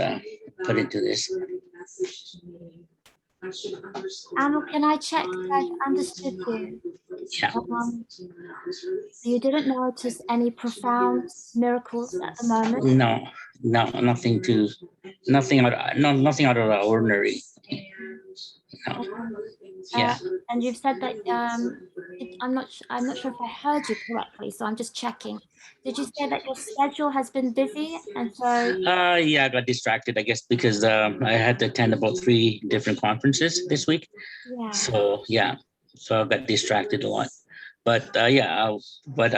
put into this. Amal, can I check that I've understood you? Yeah. You didn't notice any profound miracles at the moment? No, nothing out of the ordinary. No. Yeah. And you've said that I'm not sure if I heard you correctly, so I'm just checking. Did you say that your schedule has been busy, and so? Yeah, I got distracted, I guess, because I had to attend about 3 different conferences this week. Yeah. So yeah, so I got distracted a lot. But yeah, I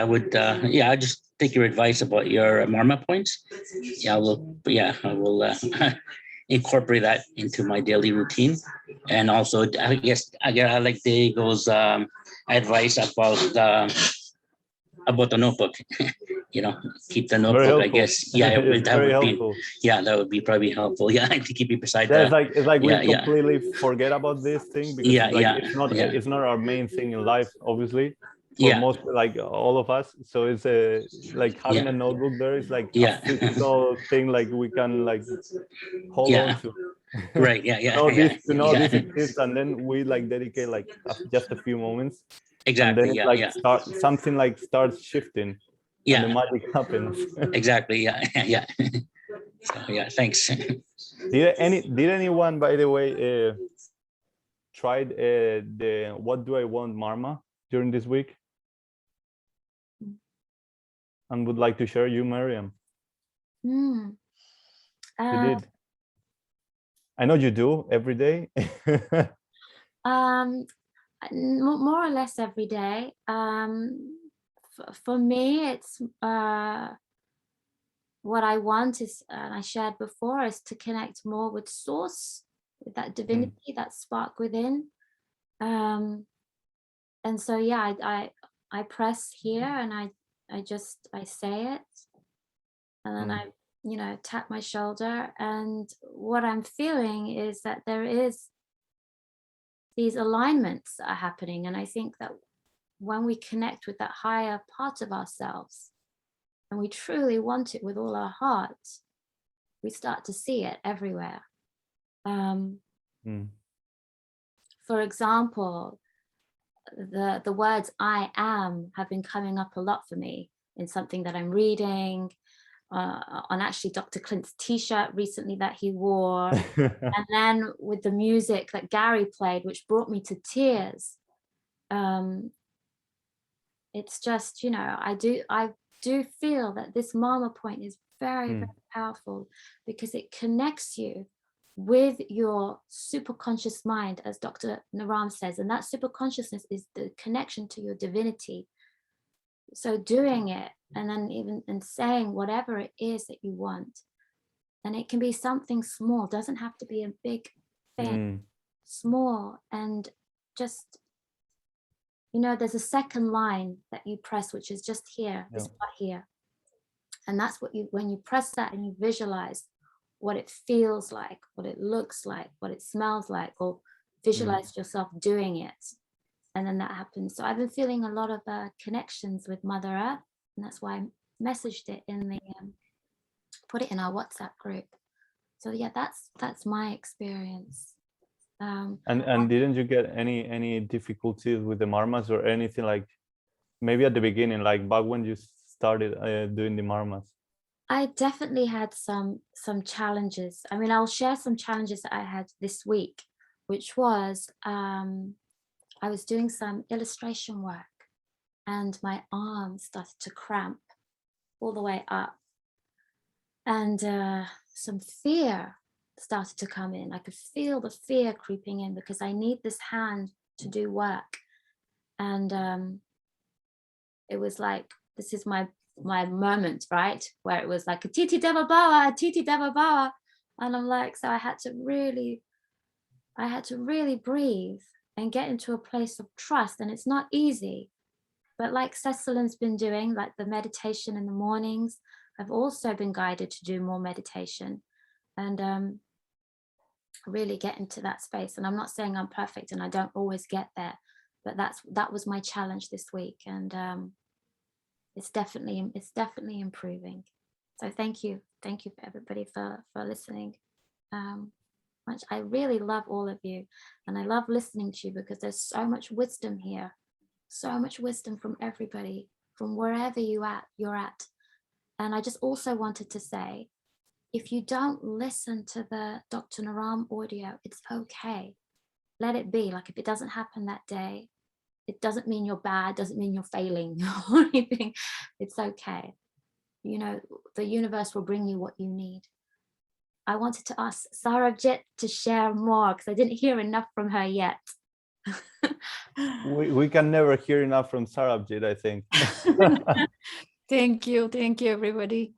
would I just take your advice about your Marma points. Yeah, I will incorporate that into my daily routine. And also, I guess I like Diego's advice about the notebook. You know, keep the notebook. I guess, yeah, that would be helpful. Yeah, that would be probably helpful. Yeah, to keep it beside. Yeah, it's like we completely forget about this thing, because it's not our main thing in life, obviously. For most, like all of us. So it's like having a notebook there is like a physical thing, like we can like hold on to. Right. To know this exists, and then we like dedicate like just a few moments. Exactly. And then something like starts shifting. Yeah. And the magic happens. Exactly. Yeah. Yeah. So yeah. Thanks. Did anyone, by the way, tried the "What Do I Want" Marma during this week? And would like to share, you, Mariam? You did. I know you do every day. More or less every day. For me, it's what I want is, and I shared before, is to connect more with Source, with that divinity, that spark within. And so yeah, I press here, and I say it, and then I tap my shoulder, and what I'm feeling is that there is these alignments are happening. And I think that when we connect with that higher part of ourselves, and we truly want it with all our hearts, we start to see it everywhere. For example, the words "I am" have been coming up a lot for me in something that I'm reading, on actually Dr. Clint's t-shirt recently that he wore, and then with the music that Gary played, which brought me to tears. It's just, I do feel that this Marma point is very, very powerful, because it connects you with your superconscious mind, as Dr. Naram says, and that superconsciousness is the connection to your divinity. So doing it, and then even saying whatever it is that you want, and it can be something small, doesn't have to be a big thing, small, and just, there's a second line that you press, which is just here, this part here. And that's when you press that and you visualize what it feels like, what it looks like, what it smells like, or visualize yourself doing it. and then that happened. So I've been feeling a lot of connections with Mother Earth, and that's why I messaged it in the put it in our WhatsApp group. So yeah, that's my experience. And didn't you get any difficulties with the marmas or anything, like maybe at the beginning, like back when you started doing the marmas? I definitely had some challenges. I mean, I'll share some challenges that I had this week, which was I was doing some illustration work and my arm started to cramp all the way up, and some fear started to come in. I could feel the fear creeping in because I need this hand to do work. And it was like, this is my moment, right? Where it was like a Titi Deva Bawa, Titi Deva Bawa. And I'm like, so I had to really breathe and get into a place of trust. And it's not easy, but like Cecily's been doing, like the meditation in the mornings, I've also been guided to do more meditation and really get into that space. And I'm not saying I'm perfect and I don't always get there, but that was my challenge this week. And it's definitely improving. So thank you for everybody for listening. I really love all of you, and I love listening to you because there's so much wisdom here, so much wisdom from everybody, from wherever you're at. And I just also wanted to say, if you don't listen to the Dr. Naram audio, it's okay. Let it be. Like if it doesn't happen that day, it doesn't mean you're bad, doesn't mean you're failing or anything. It's okay. You know, the universe will bring you what you need. I wanted to ask Sarabjit to share more because I didn't hear enough from her yet. We can never hear enough from Sarabjit, I think. Thank you, everybody.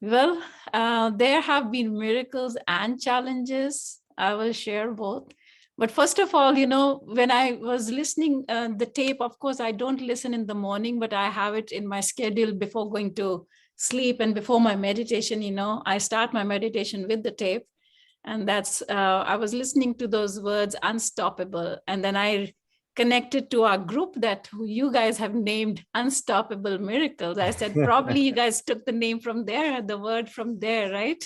Well, there have been miracles and challenges. I will share both. But first of all, you know, when I was listening the tape, of course, I don't listen in the morning, but I have it in my schedule before going to sleep and before my meditation. You know, I start my meditation with the tape, and that's I was listening to those words, unstoppable, and then I connected to our group that you guys have named Unstoppable Miracles. I said, probably you guys took the name from there, the word from there, right?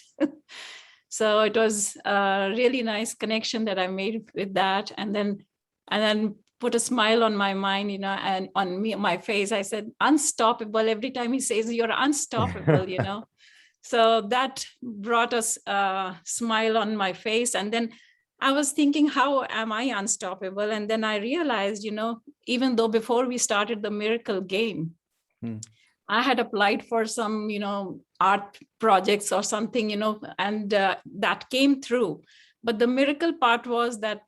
So it was a really nice connection that I made with that. And then put a smile on my mind, you know, and on my face, I said, unstoppable. Every time he says, you're unstoppable, you know. So that brought us a smile on my face. And then I was thinking, how am I unstoppable? And then I realized, you know, even though before we started the miracle game, I had applied for some, you know, art projects or something, you know, and that came through. But the miracle part was that,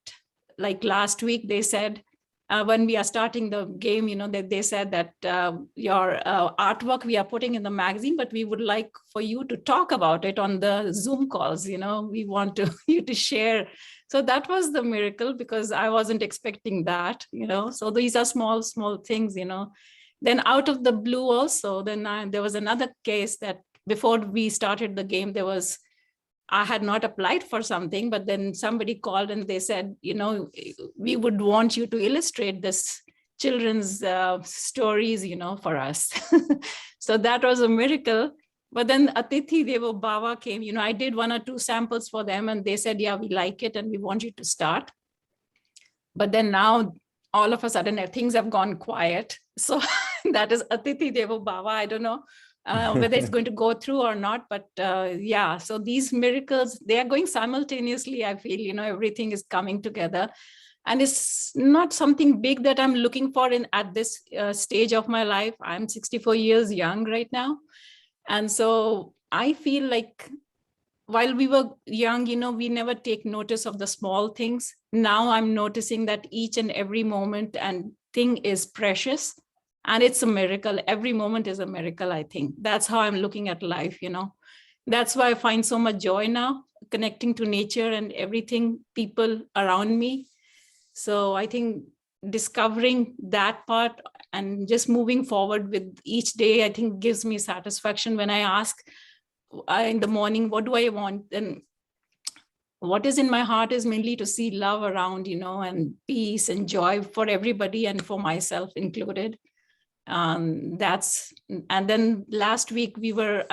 like last week, they said, when we are starting the game, you know, that they said that your artwork we are putting in the magazine, but we would like for you to talk about it on the Zoom calls, you know, we want you to share. So that was the miracle, because I wasn't expecting that, you know. So these are small things, you know. Then out of the blue also, then there was another case that before we started the game, I had not applied for something, but then somebody called and they said, you know, we would want you to illustrate this children's stories, you know, for us. So that was a miracle. But then Atithi Devo Bhava came, you know, I did 1 or 2 samples for them and they said, yeah, we like it and we want you to start. But then now all of a sudden things have gone quiet. So that is Atithi Devo Bhava. I don't know whether it's going to go through or not, but yeah, so these miracles, they are going simultaneously. I feel, you know, everything is coming together, and it's not something big that I'm looking for at this stage of my life. I'm 64 years young right now. And so I feel like while we were young, you know, we never take notice of the small things. Now I'm noticing that each and every moment and thing is precious. And it's a miracle. Every moment is a miracle, I think. That's how I'm looking at life, you know. That's why I find so much joy now, connecting to nature and everything, people around me. So I think discovering that part and just moving forward with each day, I think gives me satisfaction. When I ask in the morning, what do I want? And what is in my heart is mainly to see love around, and peace and joy for everybody and for myself included. And then last week we were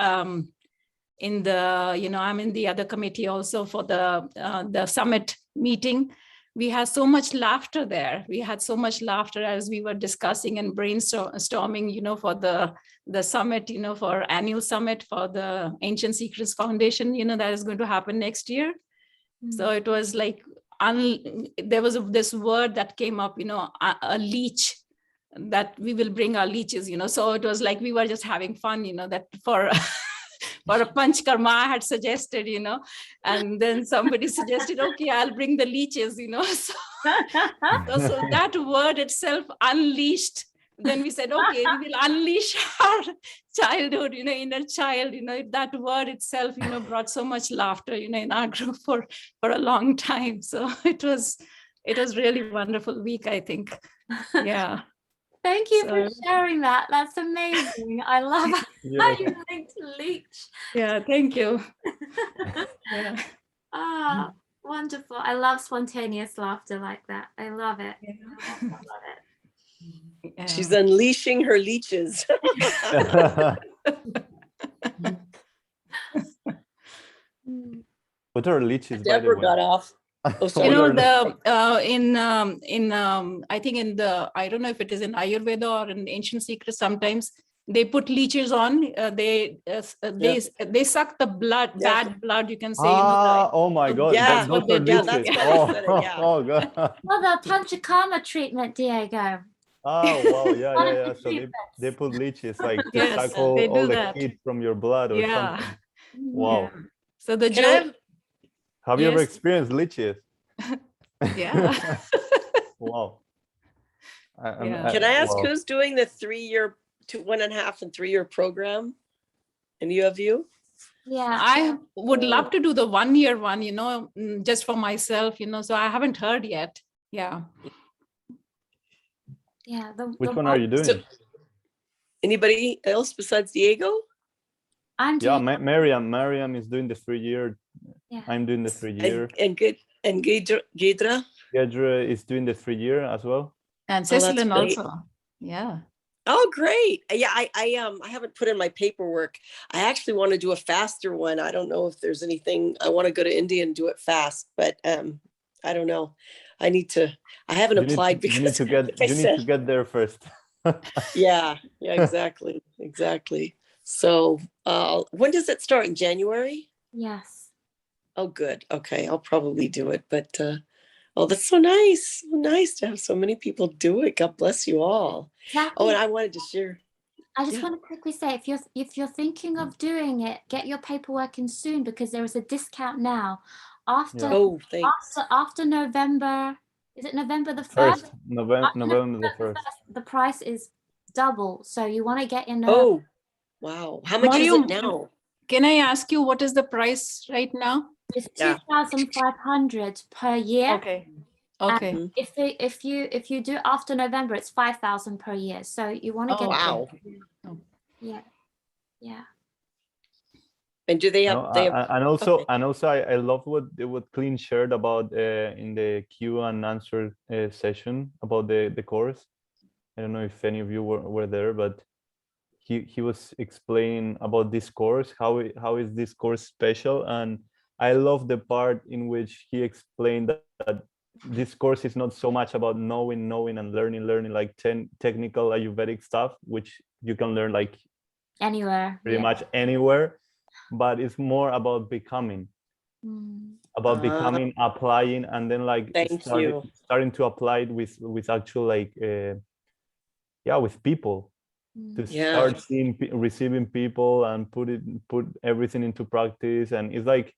in the, I'm in the other committee also for the summit meeting. We had so much laughter there. We had so much laughter as we were discussing and brainstorming, for the summit, for annual summit for the Ancient Secrets Foundation, that is going to happen next year. So it was like, there was this word that came up, a leech, that we will bring our leeches, so it was like we were just having fun, that for for a punch karma I had suggested, and then somebody suggested, okay, I'll bring the leeches, so that word itself unleashed. Then we said, okay, we will unleash our childhood, inner child, that word itself, brought so much laughter, in our group for a long time. So it was really wonderful week, I think. Yeah. Thank you for sharing that. That's amazing. I love how you linked leech. Yeah, thank you. Yeah. Wonderful. I love spontaneous laughter like that. I love it. Yeah. I love it. Yeah. She's unleashing her leeches. What are leeches, by the Deborah way? got off. Oh, sorry. I think I don't know if it is in Ayurveda or in Ancient Secrets, sometimes they put leeches on. They suck the blood, bad blood, you can say. Oh my God! Yeah, Those are yeah, leeches. that's why I said it, yeah. Oh God! Well, the Panchakarma treatment, Diego. Oh wow! Yeah, One yeah, of yeah. the So treatments. they put leeches like to Yes, suck they all do the that. heat from your blood or Yeah. something. Wow! So the Can I have- Have you ever Yes. experienced leeches? Yeah. Wow. Can I ask wow. who's doing the 3-year, 1.5 and 3-year program? Any of you? Yeah. I would love to do the 1-year one, just for myself, so I haven't heard yet. Yeah. Yeah. Which one are you doing? So, anybody else besides Diego? I'm Yeah, doing. Mariam is doing the 3-year. Yeah. I'm doing the 3-year. And Gedra? Gedra is doing the 3-year as well. And Oh, that's Cecilin great. also. Yeah. Oh, great. Yeah, I haven't put in my paperwork. I actually want to do a faster one. I don't know if there's anything. I want to go to India and do it fast, but I don't know. I haven't applied because you need to get there first. Yeah, exactly. Exactly. So when does it start? In January? Yes. Oh, good. Okay, I'll probably do it. But oh, that's so nice. So nice to have so many people do it. God bless you all. Exactly. Oh, and I wanted to share. I just want to quickly say, if you're thinking of doing it, get your paperwork in soon, because there is a discount now. After after November, is it November the 1st? November the 1st. The price is double, so you want to get in. Oh, wow! How much is it now? Can I ask you what is the price right now? It's 2,500 per year. Okay. Okay. And if you do after November, it's 5,000 per year. So you want to get. Wow. Yeah. Yeah. And do they have? And also I love what Clint shared about in the Q and answer session about the course. I don't know if any of you were there, but he was explaining about this course, how is this course special. And I love the part in which he explained that this course is not so much about knowing and learning like technical Ayurvedic stuff, which you can learn like anywhere, pretty much anywhere, but it's more about becoming, applying, and then like starting to apply it with actual like with people, to start receiving people and put everything into practice. And it's like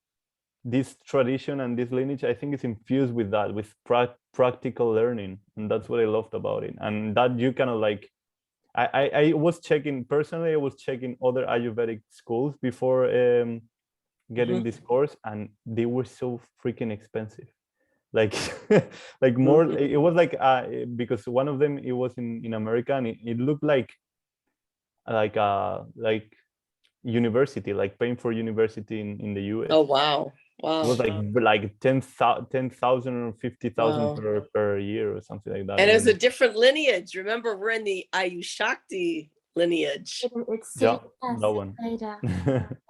this tradition and this lineage, I think, is infused with that, with practical learning, and that's what I loved about it. And that you kind of like, I was checking personally, I was checking other Ayurvedic schools before getting this course, and they were so freaking expensive. Like like more, it was like because one of them, it was in America, and it looked like university, like paying for university in the US. Oh wow. It was Wow. like 10,000 or 50,000 Wow. per year or something like that. And it's a then- different lineage. Remember, we're in the Ayushakti lineage. It's Yeah, Siddha, that one. Veda,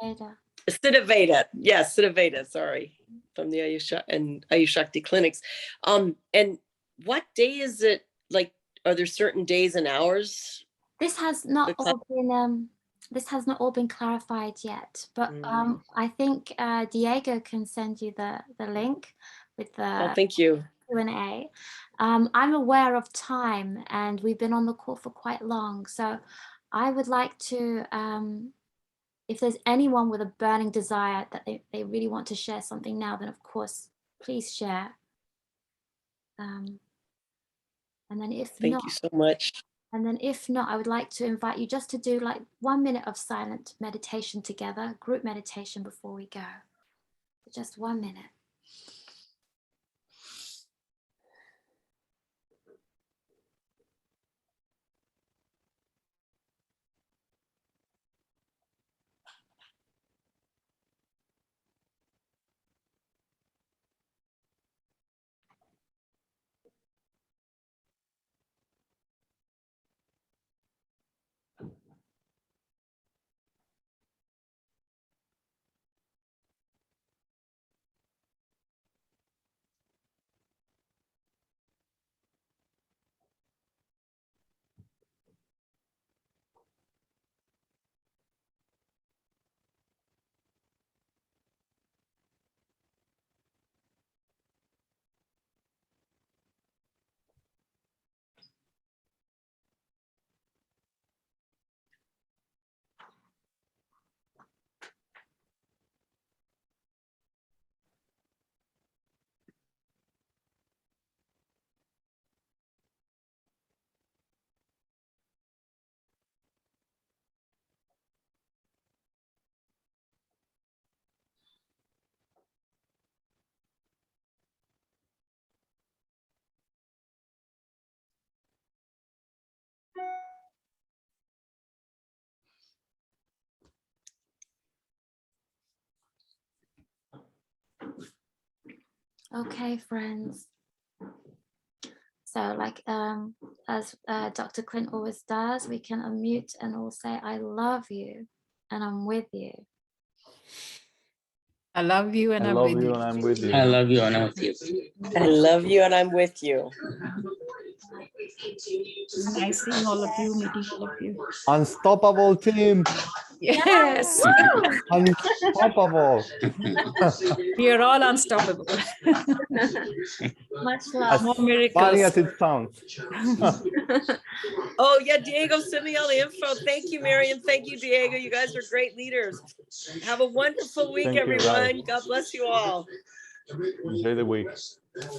Veda. Siddha Veda. Yes, Siddha Veda, sorry. From the Ayushakti clinics. And what day is it? Like, are there certain days and hours? This has not The all been clarified yet, but I think Diego can send you the link with Oh, the thank you. Q&A. I'm aware of time, and we've been on the call for quite long, so I would like to, if there's anyone with a burning desire that they really want to share something now, then of course, please share. And then if Thank not, you so much. and then if not, I would like to invite you just to do like 1 minute of silent meditation together, group meditation before we go. Just 1 minute. Okay, friends. So like as Dr. Clint always does, we can unmute and all say, I love you and I'm with you. I love you and I I'm love with you you. and I'm with you. I love you and I'm with you. I love you and I'm with you. Nice seeing all of you, meeting all of you. Unstoppable team. Yes, Unstoppable. we are all unstoppable. Much As love. More funny miracles. as it sounds. Oh, yeah, Diego, send me all the info. Thank you, Miriam. Thank you, Diego. You guys are great leaders. Have a wonderful week, Thank you, guys. everyone. God bless you all. Enjoy the week.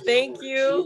Thank you.